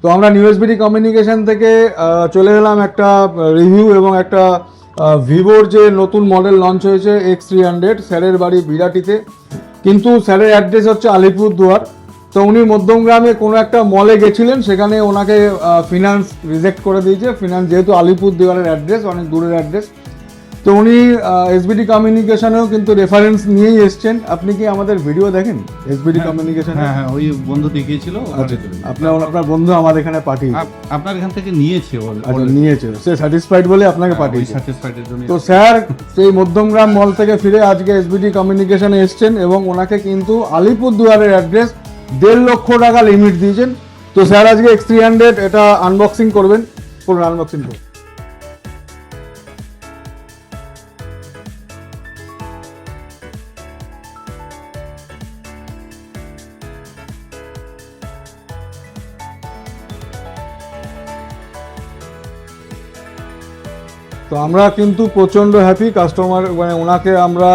তো আমরা new SBD communication থেকে চলে এলাম একটা রিভিউ এবং একটা ভিভোর যে নতুন মডেল লঞ্চ হয়েছে X300। স্যারের বাড়ি বিরাটিতে, কিন্তু স্যারের অ্যাড্রেস হচ্ছে আলিপুরদুয়ার। তো উনি মধ্যমগ্রামে কোনো একটা মলে গেছিলেন, সেখানে ওনাকে ফিনান্স রিজেক্ট করে দিয়েছে। ফিনান্স যেহেতু আলিপুরদুয়ারের অ্যাড্রেস, অনেক দূরের অ্যাড্রেস, তো উনি এসবিডি কমিউনিকেশনেও কিন্তু রেফারেন্স নিয়েই এসছেন। আপনি কি আমাদের ভিডিও দেখেন এসবিডি কমিউনিকেশন? হ্যাঁ হ্যাঁ, ওই বন্ধু দেখিয়েছিল। আপনার বন্ধু আমার এখানে পাঠিয়ে আপনার এখান থেকে নিয়েছে, নিয়েছে, সে স্যাটিসফাইড বলে আপনাকে পাঠিয়েছে। স্যাটিসফাইডের জন্য তো স্যার সেই মধ্যমগ্রাম মল থেকে ফিরে আজকে এসবিডি কমিউনিকেশনে এসছেন এবং ওনাকে কিন্তু আলিপুরদুয়ারের অ্যাড্রেস 1.5 লক্ষ টাকা লিমিট দিয়েছেন। তো স্যার আজকে X300 এটা আনবক্সিং করবেন, পুরো আনবক্সিং করবেন। তো আমরা কিন্তু প্রচণ্ড হ্যাপি কাস্টমার, মানে ওনাকে আমরা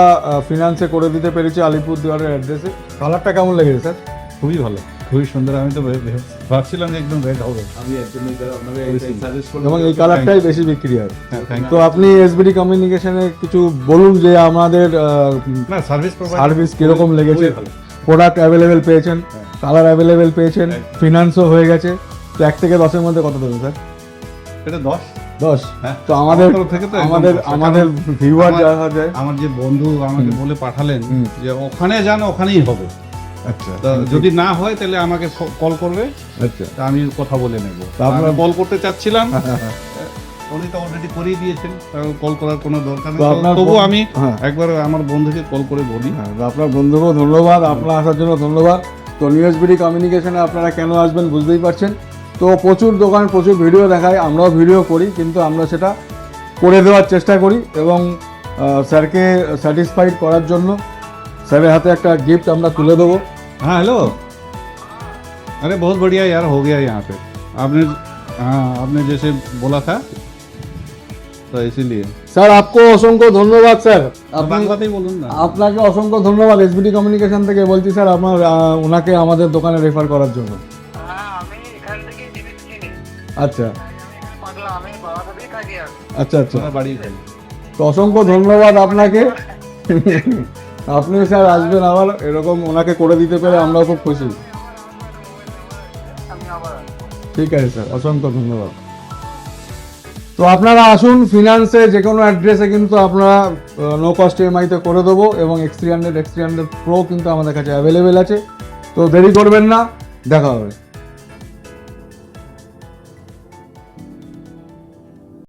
ফিনান্সে করে দিতে পেরেছি আলিপুরদুয়ারের অ্যাড্রেসে। কালারটা কেমন লেগেছে স্যার? খুবই ভালো, খুবই সুন্দর। আমি তো ভাবছিলাম যে একদম রেড হবে। এবং এই কালারটাই বেশি বিক্রি হয়। হ্যাঁ, তো আপনি এসবিডি কমিউনিকেশনে কিছু বলুন যে আমাদের না সার্ভিস কিরকম লেগেছে, প্রোডাক্ট অ্যাভেলেবেল পেয়েছেন, কালার অ্যাভেলেবেল পেয়েছেন, ফিনান্সও হয়ে গেছে। তো 1 থেকে 10-এর মধ্যে কত দেবেন স্যার? এটা 10। তো আমাদের আমাদের ভিউয়ার যারা যায়, আমার যে বন্ধু আমাকে বলে পাঠালেন যে ওখানে যান, ওখানেই হবে। আচ্ছা, তো যদি না হয় তাহলে আমাকে কল করবে। আচ্ছা, তা আমি কথা বলে নেব। আপনারা কল করতে চাচ্ছিলাম, উনি তো অলরেডি করিয়ে দিয়েছেন, কল করার কোনো দরকার নেই। তবু আমি একবার আমার বন্ধুকে কল করে বলি। আপনার বন্ধুকেও ধন্যবাদ, আপনার আসার জন্য ধন্যবাদ। তো নিউ এসবিডি কমিউনিকেশনে আপনারা কেন আসবেন বুঝতেই পারছেন। তো প্রচুর দোকান, প্রচুর ভিডিও দেখায়, আমরাও ভিডিও করি, কিন্তু আমরা সেটা করে দেওয়ার চেষ্টা করি এবং স্যারকে স্যাটিসফাইড করার জন্য স্যারের হাতে একটা গিফট আমরা তুলে দেবো। हाँ हेलो, अरे बहुत बढ़िया यार, हो गया यहाँ पे। आपने आपने जैसे बोला था, तो इसीलिए স্যার आपको অসংখ্য ধন্যবাদ স্যার। বাংলাতেই বলুন না। আপনাকে অসংখ্য ধন্যবাদ এসবিডি কমিউনিকেশন থেকে বলছি স্যার, আমার ওনাকে আমাদের দোকানে রেফার করার জন্য। আচ্ছা আচ্ছা আচ্ছা, বাড়ি তো অসংখ্য ধন্যবাদ আপনাকে। আপনি স্যার আসবেন আবার, এরকম ওনাকে করে দিতে পেরে আমরাও খুব খুশি। ঠিক আছে স্যার, অসংখ্য ধন্যবাদ। তো আপনারা আসুন, ফিনান্সে যে কোনো অ্যাড্রেসে কিন্তু আপনারা নো কস্ট ইএমআইতে করে দেবো এবং X300 Pro কিন্তু আমাদের কাছে অ্যাভেলেবেল আছে। তো দেরি করবেন না, দেখা হবে।